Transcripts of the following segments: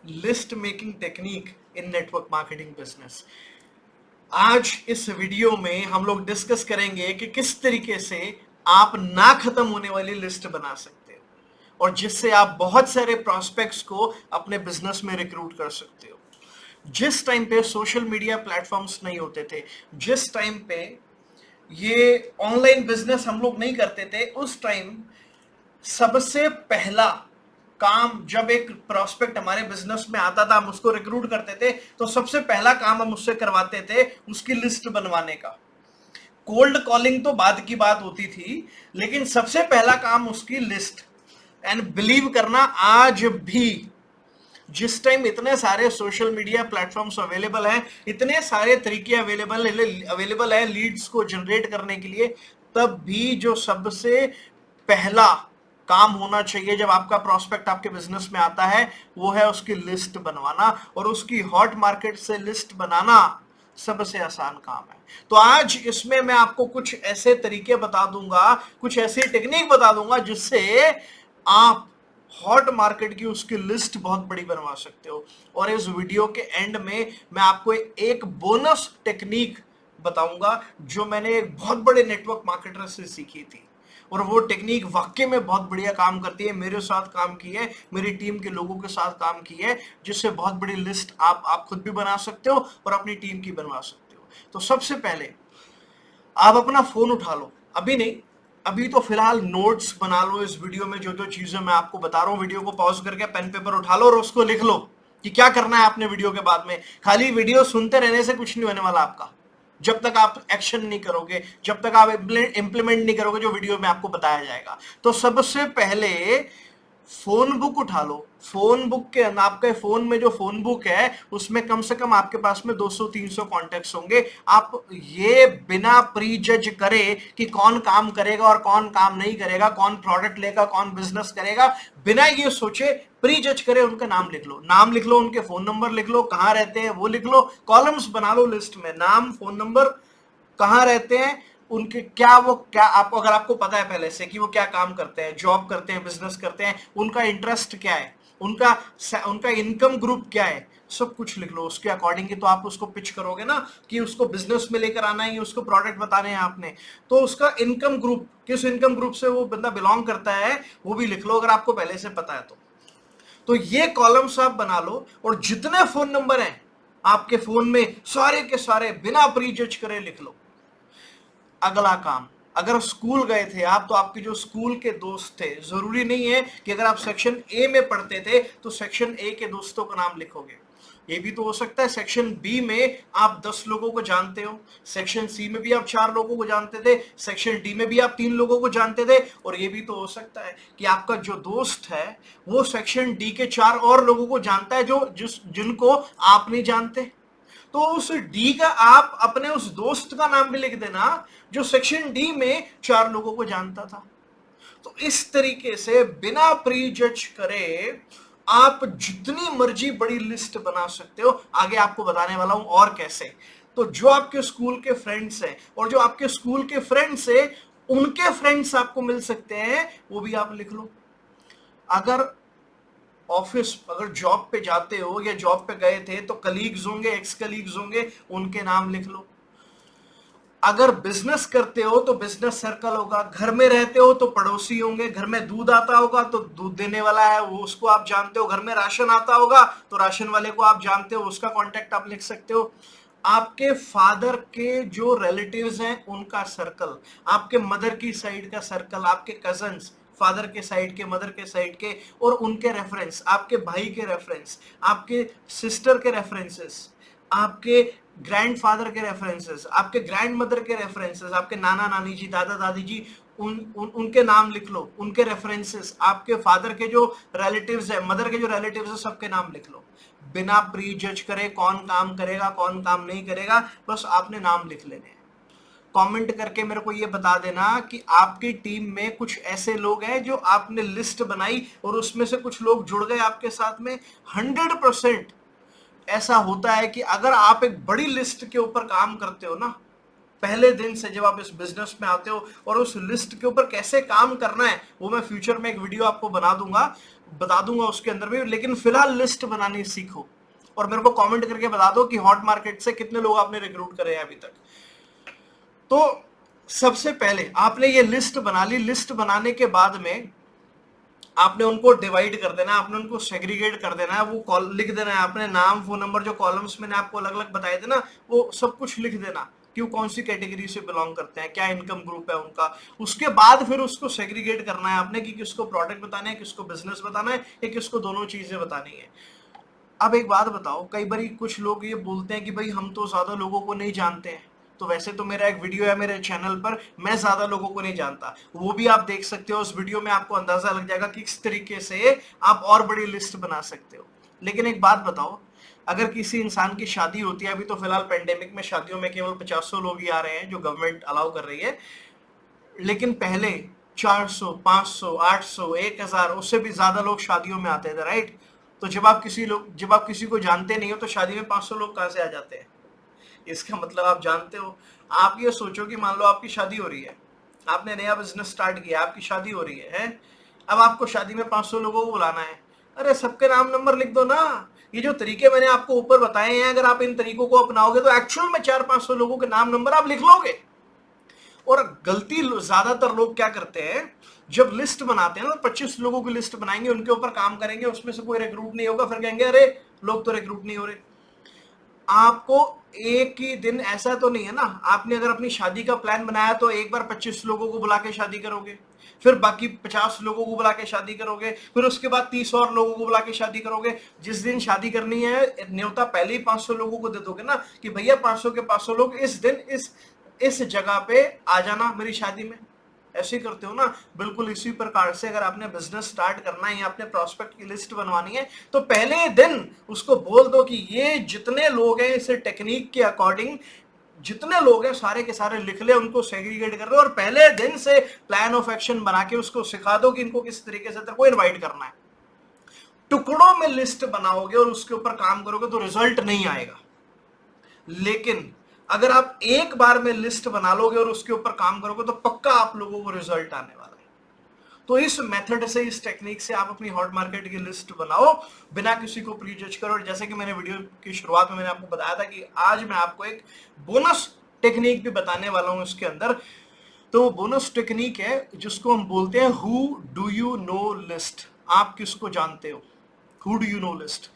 List making technique in network marketing business. आज इस video में हम लोग डिस्कस करेंगे कि किस तरीके से आप ना खत्म होने वाली लिस्ट बना सकते हो और जिससे आप बहुत सारे प्रॉस्पेक्ट्स को अपने बिजनेस में रिक्रूट कर सकते हो। जिस टाइम पे सोशल मीडिया प्लेटफॉर्म्स नहीं होते थे, जिस टाइम पे ये ऑनलाइन बिजनेस हम लोग नहीं करते थे, उस टाइम सबसे पहला काम जब एक प्रोस्पेक्ट हमारे बिजनेस में आता था, हम उसको रिक्रूट करते थे, तो सबसे पहला काम हम उससे करवाते थे उसकी लिस्ट बनवाने का। कोल्ड कॉलिंग तो बाद की बात होती थी, लेकिन सबसे पहला काम उसकी लिस्ट। एंड बिलीव करना, आज भी जिस टाइम इतने सारे सोशल मीडिया प्लेटफॉर्म्स अवेलेबल हैं, इतने सारे तरीके अवेलेबल है लीड्स को जनरेट करने के लिए, तब भी जो सबसे पहला काम होना चाहिए जब आपका प्रोस्पेक्ट आपके बिजनेस में आता है, वो है उसकी लिस्ट बनवाना। और उसकी हॉट मार्केट से लिस्ट बनाना सबसे आसान काम है। तो आज इसमें मैं आपको कुछ ऐसे तरीके बता दूंगा, कुछ ऐसी टेक्निक बता दूंगा जिससे आप हॉट मार्केट की उसकी लिस्ट बहुत बड़ी बनवा सकते हो। और इस वीडियो के एंड में मैं आपको एक बोनस टेक्निक बताऊंगा जो मैंने एक बहुत बड़े नेटवर्क मार्केटर से सीखी थी, और वो टेक्निक वाकई में बहुत बढ़िया काम करती है। मेरे साथ काम की है, मेरी टीम के लोगों के साथ काम की है, जिससे बहुत बड़ी लिस्ट आप खुद भी बना सकते हो और अपनी टीम की बनवा सकते हो। तो सबसे पहले आप अपना फोन उठा लो, अभी नहीं, अभी तो फिलहाल नोट्स बना लो। इस वीडियो में जो जो चीजें मैं आपको बता रहा हूं, वीडियो को पॉज करके पेन पेपर उठा लो और उसको लिख लो कि क्या करना है आपने वीडियो के बाद में। खाली वीडियो सुनते रहने से कुछ नहीं होने वाला आपका, जब तक आप एक्शन नहीं करोगे, जब तक आप इंप्लीमेंट नहीं करोगे जो वीडियो में आपको बताया जाएगा। तो सबसे पहले फोन बुक उठा लो। फोन बुक के आपके फोन में जो फोन बुक है, उसमें कम से कम आपके पास में 200-300 कॉन्टेक्ट्स होंगे। आप ये बिना प्री जज करे कि कौन काम करेगा और कौन काम नहीं करेगा, कौन प्रोडक्ट लेगा, कौन बिजनेस करेगा, बिना ये सोचे प्री जज करे उनका नाम लिख लो। नाम लिख लो, उनके फोन नंबर लिख लो, कहां रहते हैं वो लिख लो, कॉलम्स बना लो लिस्ट में, नाम, फोन नंबर, कहां रहते हैं, उनके क्या आपको, अगर आपको पता है पहले से कि वो क्या काम करते हैं, जॉब करते हैं, बिजनेस करते हैं, उनका इंटरेस्ट क्या है, उनका इनकम ग्रुप क्या है, सब कुछ लिख लो। उसके अकॉर्डिंग ही तो आप उसको पिच करोगे ना, कि उसको बिजनेस में लेकर आना है, उसको प्रोडक्ट बताने हैं आपने। तो उसका इनकम ग्रुप, किस इनकम ग्रुप से वो बंदा बिलोंग करता है, वो भी लिख लो अगर आपको पहले से पता है तो ये कॉलम्स आप बना लो। और जितने फोन नंबर हैं आपके फोन में, सारे के सारे बिना प्री जज करे लिख लो। अगला काम, अगर स्कूल गए थे आप, तो आपके जो स्कूल के दोस्त थे, जरूरी नहीं है कि अगर आप सेक्शन ए में पढ़ते थे तो सेक्शन ए के दोस्तों का नाम लिखोगे। ये भी तो हो सकता है सेक्शन बी में आप 10 लोगों को जानते हो, सेक्शन सी में भी आप 4 लोगों को जानते थे, सेक्शन डी में भी आप 3 लोगों को जानते थे। और ये भी तो हो सकता है कि आपका जो दोस्त है वो सेक्शन डी के 4 और लोगों को जानता है जो जिनको आप नहीं जानते। तो उस डी का आप अपने उस दोस्त का नाम भी लिख देना जो सेक्शन डी में 4 लोगों को जानता था। तो इस तरीके से बिना प्री जज करे आप जितनी मर्जी बड़ी लिस्ट बना सकते हो। आगे आपको बताने वाला हूं और कैसे। तो जो आपके स्कूल के फ्रेंड्स हैं और जो आपके स्कूल के फ्रेंड्स हैं, उनके फ्रेंड्स आपको मिल सकते हैं, वो भी आप लिख लो। अगर जॉब पे जाते हो या जॉब पे गए थे तो कलीग्स होंगे, एक्स कलीग्स होंगे, उनके नाम लिख लो। अगर बिजनेस करते हो तो बिजनेस सर्कल होगा, घर में रहते हो तो पड़ोसी होंगे, घर में दूध आता होगा तो दूध देने वाला है वो, उसको आप जानते हो, घर में राशन आता होगा तो राशन वाले को आप जानते हो, उसका कांटेक्ट आप लिख सकते हो। आपके फादर के जो रिलेटिव्स हैं उनका सर्कल, आपके मदर की साइड का सर्कल, आपके कजन्स, फादर के साइड के, मदर के साइड के, और उनके रेफरेंस, आपके भाई के रेफरेंस, आपके सिस्टर के रेफरेंसेस, आपके ग्रैंडफादर के रेफरेंसेस, आपके ग्रैंड मदर के रेफरेंसेस, आपके नाना नानी जी, दादा दादी जी, उनके नाम लिख लो, उनके रेफरेंसेस, आपके फादर के जो रिलेटिव्स है, मदर के जो रिलेटिव्स है, सबके नाम लिख लो। बिना प्री जज करे कौन काम करेगा कौन काम नहीं करेगा, बस आपने नाम लिख लेने हैं। कमेंट करके मेरे को ये बता देना कि आपकी टीम में कुछ ऐसे लोग हैं जो आपने लिस्ट बनाई और उसमें से कुछ लोग जुड़ गए आपके साथ में। 100% ऐसा होता है कि अगर आप एक बड़ी लिस्ट के ऊपर काम करते हो ना, पहले दिन से जब आप इस बिजनेस में आते हो, और उस लिस्ट के ऊपर कैसे काम करना है वो मैं फ्यूचर में एक वीडियो आपको बना दूंगा। बता दूंगा उसके अंदर भी, लेकिन फिलहाल लिस्ट बनानी सीखो और मेरे को कमेंट करके बता दो कि हॉट मार्केट से कितने लोग आपने रिक्रूट करे हैं अभी तक। तो सबसे पहले आपने ये लिस्ट बना ली, लिस्ट बनाने के बाद में आपने उनको डिवाइड कर देना है, आपने उनको सेग्रीगेट कर देना है, वो लिख देना है, अपने नाम फोन नंबर जो कॉलम्स मैंने आपको अलग अलग बताए थे ना, वो सब कुछ लिख देना कि वो कौन सी कैटेगरी से बिलोंग करते हैं, क्या इनकम ग्रुप है उनका। उसके बाद फिर उसको सेग्रीगेट करना है आपने कि किसको प्रोडक्ट बताना है, किसको बिजनेस बताना है, या किसको दोनों चीजें बतानी है। अब एक बात बताओ, कई बार कुछ लोग ये बोलते हैं कि भाई हम तो ज्यादा लोगों को नहीं जानते हैं। तो वैसे तो मेरा एक वीडियो है मेरे चैनल पर, मैं ज्यादा लोगों को नहीं जानता, वो भी आप देख सकते हो। उस वीडियो में आपको अंदाजा लग जाएगा कि किस तरीके से आप और बड़ी लिस्ट बना सकते हो। लेकिन एक बात बताओ, अगर किसी इंसान की शादी होती है, अभी तो फिलहाल पेंडेमिक में शादियों में केवल 500 लोग ही आ रहे हैं जो गवर्नमेंट अलाउ कर रही है, लेकिन पहले 400, 500, 800, 1000, उससे भी ज्यादा लोग शादियों में आते थे, राइट। तो जब आप किसी को जानते नहीं हो तो शादी में 500 लोग कहां से आ जाते हैं? इसका मतलब आप जानते हो। आप ये सोचो कि मान लो आपकी शादी हो रही है, आपने नया बिजनेस स्टार्ट किया, आपकी शादी हो रही है? अब आपको शादी में 500 लोगों को बुलाना है, अरे सबके नाम नंबर लिख दो ना। ये जो तरीके मैंने आपको ऊपर बताए हैं, अगर आप इन तरीकों को अपनाओगे तो एक्चुअल में 400-500 लोगों के नाम नंबर आप लिख लोगे। और गलती ज्यादातर लोग क्या करते हैं, जब लिस्ट बनाते हैं ना, 25 लोगों की लिस्ट बनाएंगे, उनके ऊपर काम करेंगे, उसमें से कोई रिक्रूट नहीं होगा, फिर कहेंगे अरे लोग तो रिक्रूट नहीं हो रहे। आपको एक ही दिन, ऐसा तो नहीं है ना, आपने अगर अपनी शादी का प्लान बनाया तो एक बार 25 लोगों को बुला के शादी करोगे, फिर बाकी 50 लोगों को बुला के शादी करोगे, फिर उसके बाद 30 और लोगों को बुला के शादी करोगे। जिस दिन शादी करनी है न्योता पहले ही 500 लोगों को दे दोगे ना कि भैया 500 के 500 लोग इस दिन इस जगह पे आ जाना मेरी शादी में। ऐसे ही करते हो ना। बिल्कुल इसी प्रकार से अगर आपने बिजनेस स्टार्ट करना है या अपने प्रोस्पेक्ट की लिस्ट बनवानी है तो पहले दिन उसको बोल दो कि ये जितने लोग हैं, इस टेक्निक के अकॉर्डिंग जितने लोग हैं सारे के सारे लिख ले, उनको सेग्रीगेट कर लो और पहले दिन से प्लान ऑफ एक्शन बना के उसको सिखा दो कि इनको किस तरीके से तेरे को इन्वाइट करना है। टुकड़ों में लिस्ट बनाओगे और उसके ऊपर काम करोगे तो रिजल्ट नहीं आएगा। लेकिन अगर आप एक बार में लिस्ट बना लोगे और उसके ऊपर काम करोगे तो पक्का आप लोगों को रिजल्ट आने वाला है। तो इस मेथड से, इस टेक्निक से आप अपनी हॉट मार्केट की लिस्ट बनाओ बिना किसी को प्री जज करो। और जैसे कि मैंने वीडियो की शुरुआत में मैंने आपको बताया था कि आज मैं आपको एक बोनस टेक्निक भी बताने वाला हूं इसके अंदर। तो वो बोनस टेक्निक है जिसको हम बोलते हैं who do you know list. आप किसको जानते हो? Who do you know list.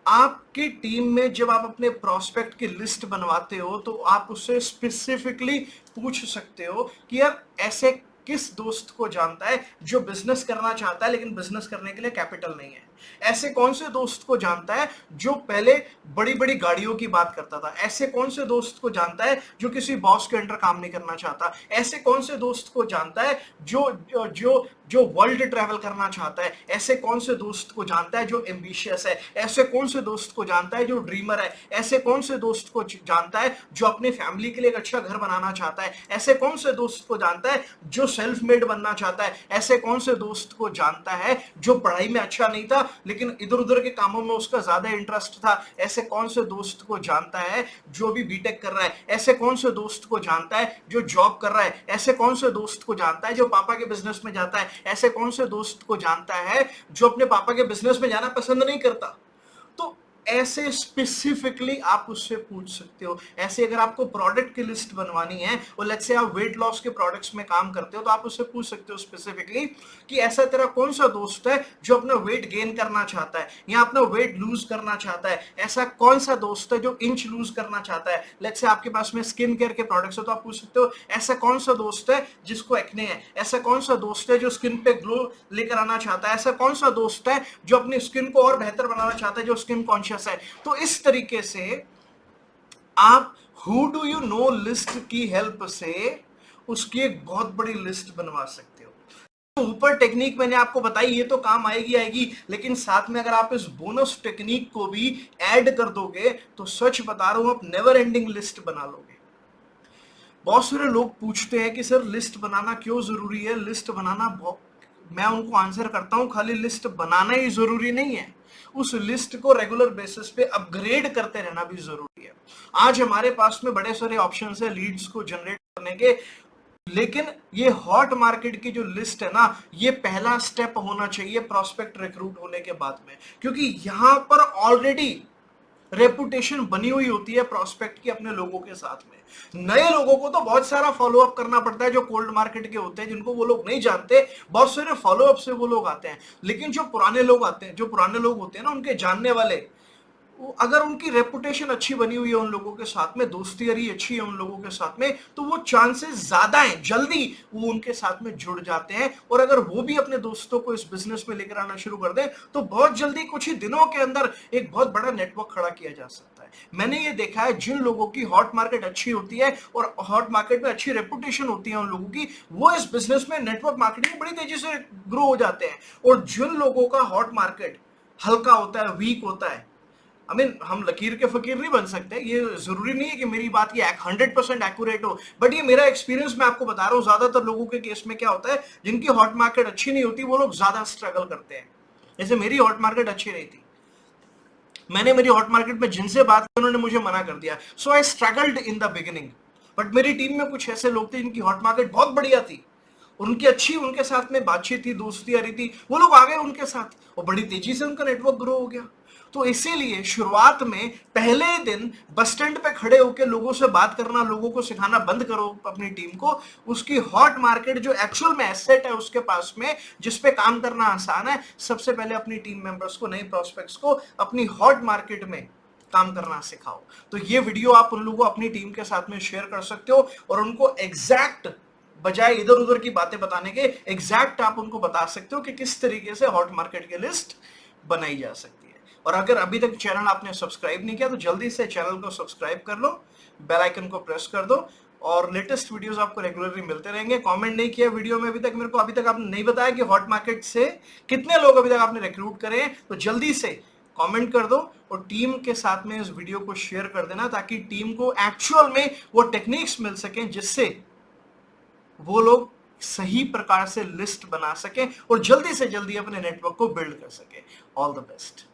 आपकी टीम में जब आप अपने प्रोस्पेक्ट की लिस्ट बनवाते हो तो आप उससे स्पेसिफिकली पूछ सकते हो कि यार ऐसे किस दोस्त को जानता है जो बिजनेस करना चाहता है लेकिन बिजनेस करने के लिए कैपिटल नहीं है। ऐसे कौन से दोस्त को जानता है जो पहले बड़ी बड़ी गाड़ियों की बात करता था। ऐसे कौन से दोस्त को जानता है जो किसी बॉस के अंडर काम नहीं करना चाहता। ऐसे कौन से दोस्त को जानता है जो जो जो वर्ल्ड ट्रैवल करना चाहता है। ऐसे कौन से दोस्त को जानता है जो एम्बिशियस है। ऐसे कौन से दोस्त को जानता है जो ड्रीमर है। ऐसे कौन से दोस्त को जानता है जो अपनी फैमिली के लिए एक अच्छा घर बनाना चाहता है। ऐसे कौन से दोस्त को जानता है जो सेल्फ मेड बनना चाहता है। ऐसे कौन से दोस्त को जानता है जो पढ़ाई में अच्छा नहीं था लेकिन इधर उधर के कामों में उसका ज्यादा इंटरेस्ट था। ऐसे कौन से दोस्त को जानता है जो भी बीटेक कर रहा है। ऐसे कौन से दोस्त को जानता है जो जॉब कर रहा है। ऐसे कौन से दोस्त को जानता है जो पापा के बिजनेस में जाता है। ऐसे कौन से दोस्त को जानता है जो अपने पापा के बिजनेस में जाना पसंद नहीं करता। तो ऐसे स्पेसिफिकली आप उससे पूछ सकते हो। ऐसे अगर आपको प्रोडक्ट की लिस्ट बनवानी है और लेट्स से आप वेट लॉस के प्रोडक्ट्स में काम करते हो तो आप उससे पूछ सकते हो स्पेसिफिकली कि ऐसा तेरा कौन सा दोस्त है जो अपना वेट गेन करना चाहता है या अपना वेट लूज करना चाहता है। ऐसा कौन सा दोस्त है जो इंच लूज करना चाहता है। लेट्स से आपके पास में स्किन केयर के प्रोडक्ट्स है तो आप पूछ सकते हो ऐसा कौन सा दोस्त है जिसको एक्ने है। ऐसा कौन सा दोस्त है जो स्किन पे ग्लो लेकर आना चाहता है। ऐसा कौन सा दोस्त है जो अपनी स्किन को और बेहतर बनाना चाहता है, जो स्किन कॉन्शियस है। तो इस तरीके से आप who do you know list की हेल्प से उसकी एक बहुत बड़ी लिस्ट बनवा सकते हो। तो ऊपर टेक्निक मैंने आपको बताई, ये तो काम आएगी, लेकिन साथ में अगर आप इस बोनस टेक्निक को भी ऐड कर दोगे तो सच बता रहा हूं आप नेवर एंडिंग लिस्ट बना लोगे। बहुत सारे लोग पूछते हैं कि सर लिस्ट बनाना क्यों जरूरी है। लिस्ट बनाना, मैं उनको आंसर करता हूं खाली लिस्ट बनाना ही जरूरी नहीं है, उस लिस्ट को रेगुलर बेसिस पे अपग्रेड करते रहना भी जरूरी है। आज हमारे पास में बड़े सारे ऑप्शंस है लीड्स को जनरेट करने के। लेकिन ये हॉट मार्केट की जो लिस्ट है ना, ये पहला स्टेप होना चाहिए प्रॉस्पेक्ट रिक्रूट होने के बाद में, क्योंकि यहां पर ऑलरेडी रेपुटेशन बनी हुई होती है प्रॉस्पेक्ट की अपने लोगों के साथ में। नए लोगों को तो बहुत सारा फॉलो अप करना पड़ता है, जो कोल्ड मार्केट के होते हैं, जिनको वो लोग नहीं जानते, बहुत सारे फॉलो अप से वो लोग आते हैं। लेकिन जो पुराने लोग आते हैं, जो पुराने लोग होते हैं ना, उनके जानने वाले, अगर उनकी रेपुटेशन अच्छी बनी हुई है उन लोगों के साथ में, दोस्ती यारी अच्छी है उन लोगों के साथ में, तो वो चांसेस ज्यादा हैं, जल्दी वो उनके साथ में जुड़ जाते हैं। और अगर वो भी अपने दोस्तों को इस बिजनेस में लेकर आना शुरू कर दें, तो बहुत जल्दी, कुछ ही दिनों के अंदर एक बहुत बड़ा नेटवर्क खड़ा किया जा सकता है। मैंने ये देखा है, जिन लोगों की हॉट मार्केट अच्छी होती है और हॉट मार्केट में अच्छी रेपुटेशन होती है उन लोगों की, वो इस बिजनेस में नेटवर्क मार्केटिंग में बड़ी तेजी से ग्रो हो जाते हैं। और जिन लोगों का हॉट मार्केट हल्का होता है, वीक होता है, हम लकीर के फकीर नहीं बन सकते। ये जरूरी नहीं है कि मेरी बात ये 100% एक्यूरेट हो, बट ये मेरा एक्सपीरियंस मैं आपको बता रहा हूँ। ज्यादातर लोगों के केस में क्या होता है, जिनकी हॉट मार्केट अच्छी नहीं होती, वो लोग ज्यादा स्ट्रगल करते हैं। जैसे मेरी हॉट मार्केट अच्छी नहीं थी, मैंने मेरी हॉट मार्केट में जिनसे बात की उन्होंने मुझे मना कर दिया, so I struggled in the beginning. But मेरी टीम में कुछ ऐसे लोग थे जिनकी हॉट मार्केट बहुत बढ़िया थी, उनकी अच्छी, उनके साथ में बातचीत थी, दोस्ती आ रही थी, वो लोग आ गए उनके साथ और बड़ी तेजी से उनका नेटवर्क ग्रो हो गया। तो इसीलिए शुरुआत में पहले दिन बस स्टैंड पे खड़े होकर लोगों से बात करना, लोगों को सिखाना बंद करो अपनी टीम को। उसकी हॉट मार्केट जो एक्चुअल में एसेट है उसके पास में, जिस पे काम करना आसान है, सबसे पहले अपनी टीम मेंबर्स को, नए प्रोस्पेक्ट्स को अपनी हॉट मार्केट में काम करना सिखाओ। तो ये वीडियो आप उन लोगों को अपनी टीम के साथ में शेयर कर सकते हो और उनको एग्जैक्ट, बजाय इधर उधर की बातें बताने के, एग्जैक्ट आप उनको बता सकते हो कि किस तरीके से हॉट मार्केट की लिस्ट बनाई जा सकती है। और अगर अभी तक चैनल आपने सब्सक्राइब नहीं किया तो जल्दी से चैनल को सब्सक्राइब कर लो, बेल आइकन को प्रेस कर दो और लेटेस्ट वीडियोस आपको रेगुलरली मिलते रहेंगे। कमेंट नहीं किया वीडियो में अभी तक, मेरे को अभी तक आपने नहीं बताया कि हॉट मार्केट से कितने लोग अभी तक आपने रिक्रूट करे, तो जल्दी से कमेंट कर दो और टीम के साथ में इस वीडियो को शेयर कर देना, ताकि टीम को एक्चुअल में वो टेक्निक्स मिल सके जिससे वो लोग सही प्रकार से लिस्ट बना सके और जल्दी से जल्दी अपने नेटवर्क को बिल्ड कर सके। All the best.